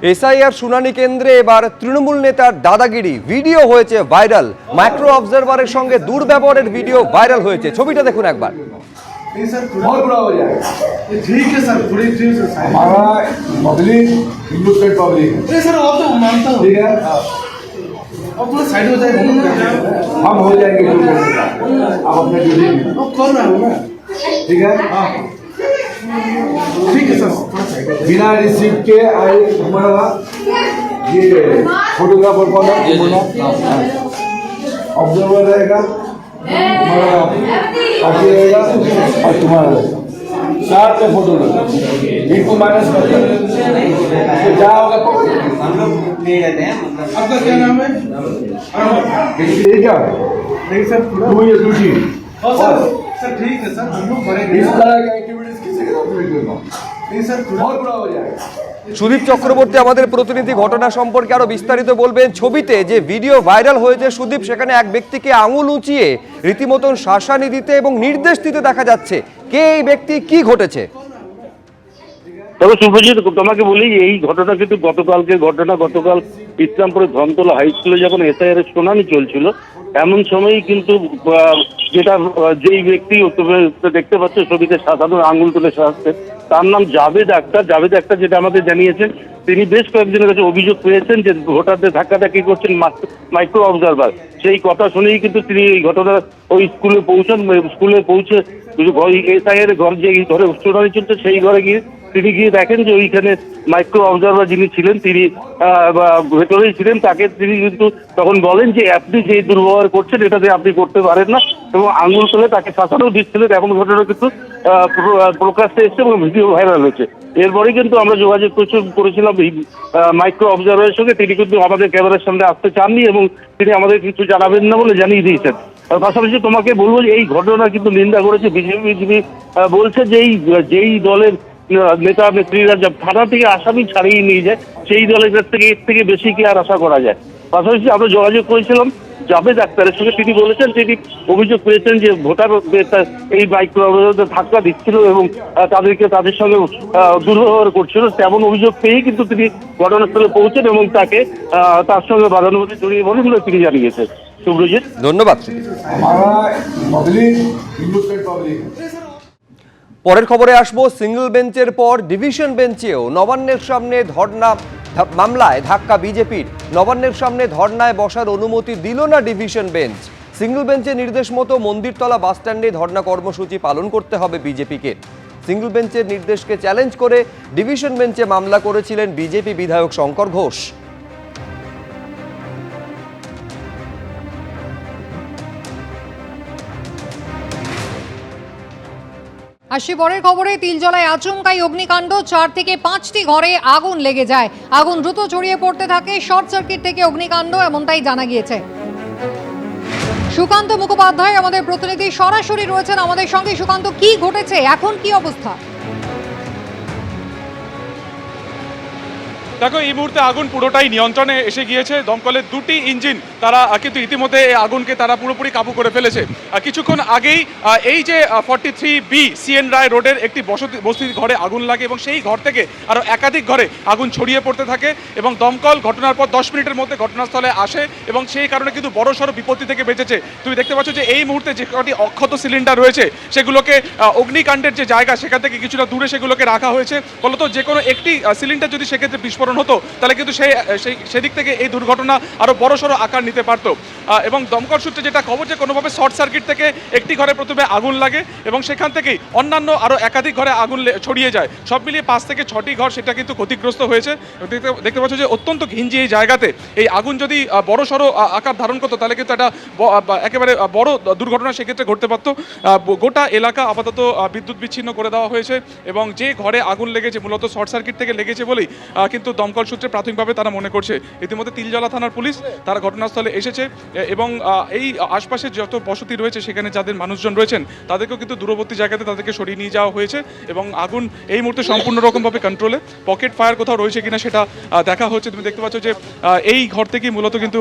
SIR শুনানি কেন্দ্রে এবার তৃণমূল নেতার দাদাগিরি ভিডিও হয়েছে ভাইরাল। মাইক্রো অবজারভারের সঙ্গে দুর্ব্যবহারের ভিডিও ভাইরাল হয়েছে। ছবিটা দেখুন একবার। बहुत बुरा हो जाएगा। ठीक है सर, थोड़ी ठीक है सर। हमारा पब्लिक हिंदुस्तान पब्लिक है। सर वो तो मानता हूँ। ठीक है, अब थोड़ा साइड हो जाएगा। हम हो जाएंगे जो बोलने का। आप अपने ड्यूटी अब कर रहा हूँ ना। ठीक है, ठीक है सर, थोड़ा साइड हो जाएगा। बिना रिसीप्ट के आए हमारा ये फोटोग्राफर कौन है? ऑब्जर्वर रहेगा, हमारा साथी रहेगा और तुम्हारा रहेगा। साथ में फोटो लगेगा। इनको माइनस कर दो। तो क्या होगा? आपका क्या नाम है? ये क्या? नहीं सर, थोड़ा do your duty. Sir sir ठीक है सर, हम लोग करेंगे। इस तरह की एक्टिविटीज किसी के साथ नहीं करना। नहीं सर, बहुत बुरा हो जाएगा। সুদীপ চক্রবর্তী আমাদের প্রতিনিধি ঘটনা সম্পর্কে আরো বিস্তারিত বলবেন। ছবিতে যে ভিডিও ভাইরাল হয়েছে সুদীপ, সেখানে এক ব্যক্তিকে আঙুল উঁচিয়ে রীতিমতন শাসানি দিতে এবং নির্দেশ দিতে দেখা যাচ্ছে। কে এই ব্যক্তি, কি ঘটেছে? তবে শুভজিৎ, তোমাকে বলি এই ঘটনা কিন্তু গতকাল ইসলামপুরে ধনতলা হাই স্কুলে যখন এসআইআর এর শুনানি চলছিল, এমন সময়ই কিন্তু যেই ব্যক্তি দেখতে পাচ্ছ ছবিতে সাধারণ আঙুল তুলে সাজাচ্ছে, তার নাম জাভেদ আক্তার। যেটা আমাদের জানিয়েছেন, তিনি বেশ কয়েকজনের কাছে অভিযোগ পেয়েছেন যে ভোটারদের ধাক্কাধাক্কি করছেন মাইক্রো অবজারভার। সেই কথা শুনেই কিন্তু তিনি এই ঘটনা ওই স্কুলে পৌঁছে এসআইআর ঘর যে ঘরে শুনানি চলছে সেই ঘরে গিয়ে তিনি গিয়ে দেখেন যে ওইখানে মাইক্রো অবজারভার যিনি ছিলেন তিনি ভেতরেই ছিলেন। তিনি কিন্তু তখন বলেন যে আপনি যে দুর্ব্যবহার করছেন এটাতে আপনি করতে পারেন না, এবং আঙুল তুলে তাকে শাসানও দিচ্ছিলেন। এমন ঘটনা কিন্তু প্রকাশ্যে এসছে এবং ভিডিও ভাইরাল হয়েছে। এরপরে কিন্তু আমরা যোগাযোগ করেছিলাম মাইক্রো অবজারভারের সঙ্গে। তিনি কিন্তু আমাদের ক্যামেরার সামনে আসতে চাননি এবং তিনি আমাদের কিছু জানাবেন না বলে জানিয়ে দিয়েছেন। পাশাপাশি তোমাকে বলবো যে এই ঘটনা কিন্তু নিন্দা করেছে বিজেপি। বলছে যে যেই দলের নেতা নেত্রীরা থানা থেকে আসামি ছাড়িয়ে নিয়ে যায়, সেই দলের কাছ থেকে এর থেকে বেশি কি আর আশা করা যায়। পাশাপাশি আমরা যোগাযোগ করেছিলাম জাভেদ আক্তারের সঙ্গে। তিনি বলেছেন তিনি অভিযোগ পেয়েছেন যে ভোটার এই মাইক্রো অবজারভারদের ধাক্কা দিচ্ছিল এবং তাদের সঙ্গে দুর্ব্যবহার করছিল। তেমন অভিযোগ পেয়েই কিন্তু তিনি ঘটনাস্থলে পৌঁছেন এবং তার সঙ্গে বাদানুবাদী জড়িয়ে বলে বলে তিনি জানিয়েছেন। শুভজিৎ, ধন্যবাদ। हमारा पब्लिक हिंदुस्तान पब्लिक है। পরের খবরে আসবো। সিঙ্গল বেঞ্চের পর ডিভিশন বেঞ্চেও নবান্নের সামনে ধর্ণা মামলায় ধাক্কা বিজেপির। নবান্নের সামনে ধর্ণায় বসার অনুমতি দিল না ডিভিশন বেঞ্চ। সিঙ্গল বেঞ্চের নির্দেশ মতো মন্দিরতলা বাসস্ট্যান্ডে ধর্ণা কর্মসূচি পালন করতে হবে বিজেপিকে। সিঙ্গল বেঞ্চের নির্দেশকে চ্যালেঞ্জ করে ডিভিশন বেঞ্চে মামলা করেছিলেন বিজেপি বিধায়ক শঙ্কর ঘোষ। আসি পরের খবরে। তিলজলায় আচমকাই অগ্নিকাণ্ড, 4 থেকে 5টি ঘরে আগুন লেগে যায়। আগুন দ্রুত ছড়িয়ে পড়তে থাকে, শর্ট সার্কিট থেকে অগ্নিকাণ্ড এমনটাই জানা গিয়েছে। সুকান্ত মুখোপাধ্যায় আমাদের প্রতিনিধি সরাসরি রয়েছেন আমাদের সঙ্গে। সুকান্ত, কি ঘটেছে, এখন কি অবস্থা? দেখো, এই মুহূর্তে আগুন পুরোটাই নিয়ন্ত্রণে এসে গিয়েছে। দমকলের 2টি ইঞ্জিন তারা কিন্তু ইতিমধ্যে এই আগুনকে তারা পুরোপুরি কাবু করে ফেলেছে। কিছুক্ষণ আগেই এই যে 43B CN রায় রোডের একটি বসতির ঘরে আগুন লাগে এবং সেই ঘর থেকে আরও একাধিক ঘরে আগুন ছড়িয়ে পড়তে থাকে এবং দমকল ঘটনার পর 10 মিনিটের মধ্যে ঘটনাস্থলে আসে এবং সেই কারণে কিন্তু বড়সড় বিপত্তি থেকে বেঁচেছে। তুমি দেখতে পাচ্ছ যে এই মুহূর্তে যে কটি অক্ষত সিলিন্ডার রয়েছে সেগুলোকে অগ্নিকাণ্ডের যে জায়গা সেখান থেকে কিছুটা দূরে সেগুলোকে রাখা হয়েছে। ফলত যে কোনো একটি সিলিন্ডার যদি সেক্ষেত্রে বিস্ফোরণ হতো তাহলে কিন্তু সেদিক থেকে এই দুর্ঘটনা আরো বড়সড় আকার নিতে পারত। এবং দমকল সূত্রে যেটা খবর যে কোনোভাবে শর্ট সার্কিট থেকে একটি ঘরে প্রথমে আগুন লাগে এবং সেখান থেকেই অন্যান্য আরো একাধিক ঘরে আগুন ছড়িয়ে যায়। সব মিলিয়ে 5 থেকে 6টি ঘর সেটা কিন্তু ক্ষতিগ্রস্ত হয়েছে। দেখতে পাচ্ছ যে অত্যন্ত ঘিঞ্জি এই জায়গাতে এই আগুন যদি বড়সড় আকার ধারণ করতো তাহলে কিন্তু একটা একেবারে বড় দুর্ঘটনা সেক্ষেত্রে ঘটতে পারত। গোটা এলাকা আপাতত বিদ্যুৎ বিচ্ছিন্ন করে দেওয়া হয়েছে এবং যে ঘরে আগুন লেগেছে মূলত শর্ট সার্কিট থেকে লেগেছে বলেই কিন্তু দমকল সূত্রে প্রাথমিকভাবে তারা মনে করছে। ইতিমধ্যে তিলজলা থানার পুলিশ তারা ঘটনাস্থলে এসেছে এবং এই আশপাশে যত বসতি রয়েছে সেখানে যাদের মানুষজন রয়েছেন তাদেরকেও কিন্তু দূরবর্তী জায়গাতে তাদেরকে সরিয়ে নিয়ে যাওয়া হয়েছে এবং আগুন এই মুহূর্তে সম্পূর্ণ রকমভাবে কন্ট্রোলে। পকেট ফায়ার কোথাও রয়েছে কিনা সেটা দেখা হচ্ছে। তুমি দেখতে পাচ্ছ যে এই ঘর থেকেই মূলত কিন্তু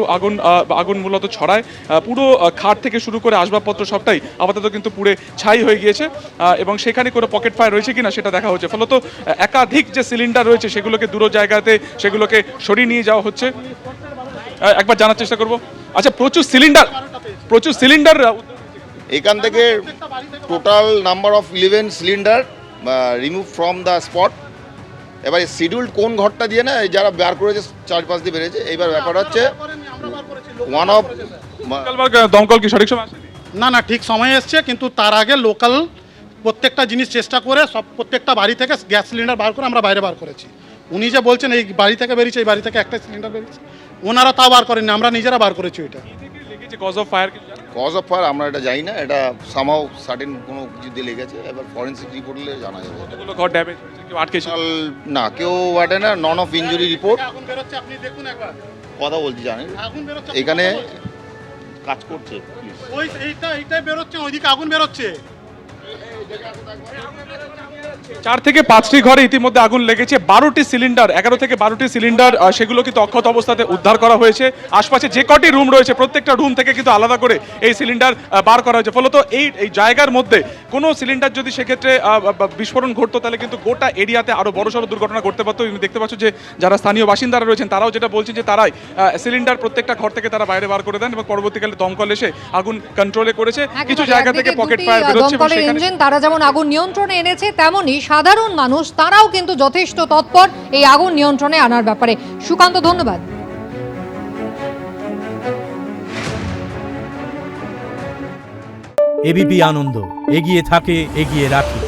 আগুন মূলত ছড়ায়। পুরো খাট থেকে শুরু করে আসবাবপত্র সবটাই আপাতত কিন্তু পুড়ে ছাই হয়ে গিয়েছে এবং সেখানে কোনো পকেট ফায়ার রয়েছে কিনা সেটা দেখা হচ্ছে। ফলত একাধিক যে সিলিন্ডার রয়েছে সেগুলোকে দূর জায়গাতে যাতে সেগুলোকে সরিয়ে নিয়ে যাওয়া হচ্ছে। একবার জানার চেষ্টা করব। আচ্ছা, প্রচুর সিলিন্ডার এখান থেকে total number of 11 cylinder remove from the spot. এবার শিডিউল্ড কোন ঘরটা দিয়ে না যারা বার করেছে 4-5 দিয়ে বেড়েছে। এইবার ব্যাপার হচ্ছে ওয়ান অফ দমকল কি সঠিক সময় আসেনি? না ঠিক সময় এসছে, কিন্তু তার আগে লোকাল প্রত্যেকটা জিনিস চেষ্টা করে প্রত্যেকটা বাড়ি থেকে গ্যাস সিলিন্ডার বার করে আমরা বাইরে বার করেছি। উনি যে বলছেন এই বাড়ি থেকে বেরিয়েছে, এই বাড়ি থেকে একটা সিলিন্ডার বেরিয়েছে, ওনারা তাও বার করেননি, আমরা নিজেরা বার করেছি এটা। Cause of fire cause of fire আমরা এটা জানি না, এটা সামহাউ সার্টেন কোনো কিছু দিয়ে লেগেছে। এবার ফরেন্সিক রিপোর্ট হলে জানা যাবে। কতগুলো ঘর ড্যামেজ হয়েছে, কেউ আটকেছে? না, কেউ ওয়াটে না, নন অফ ইনজুরি রিপোর্ট। আগুন বেরোচ্ছে, আপনি দেখুন একবার। কথা বলছি জানেন, আগুন বেরোচ্ছে এখানে কাজ করছে। ওই এইটাই বেরোচ্ছে, ওইদিকে আগুন বেরোচ্ছে। 4 থেকে 5টি ঘরে ইতিমধ্যে আগুন লেগেছে। 11 থেকে 12টি সিলিন্ডার সেগুলো কিন্তু অক্ষত অবস্থাতে উদ্ধার করা হয়েছে। আশপাশে যে কটি রুম রয়েছে প্রত্যেকটা রুম থেকে কিন্তু আলাদা করে এই সিলিন্ডার বার করা হয়েছে। ফলত এই জায়গার মধ্যে কোনো সিলিন্ডার যদি সেক্ষেত্রে বিস্ফোরণ ঘটতো তাহলে কিন্তু গোটা এরিয়াতে আরও বড়সড় দুর্ঘটনা ঘটতে পারতো। তুমি দেখতে পাচ্ছ যে যারা স্থানীয় বাসিন্দারা রয়েছেন তারাও যেটা বলছেন যে তারাই সিলিন্ডার প্রত্যেকটা ঘর থেকে তারা বাইরে বার করে দেন এবং পরবর্তীকালে দমকল এসে আগুন কন্ট্রোলে করেছে। কিছু জায়গা থেকে পকেট ফায়ার বেরোচ্ছে। দমকলের ইঞ্জিন তারা যেমন আগুন নিয়ন্ত্রণে এনেছে, তেমনই সাধারণ মানুষ তারাও কিন্তু যথেষ্ট তৎপর এই আগুন নিয়ন্ত্রণে আনার ব্যাপারে। সুকান্ত, ধন্যবাদ। এবিপি আনন্দ এগিয়ে থাকে, এগিয়ে রাখে।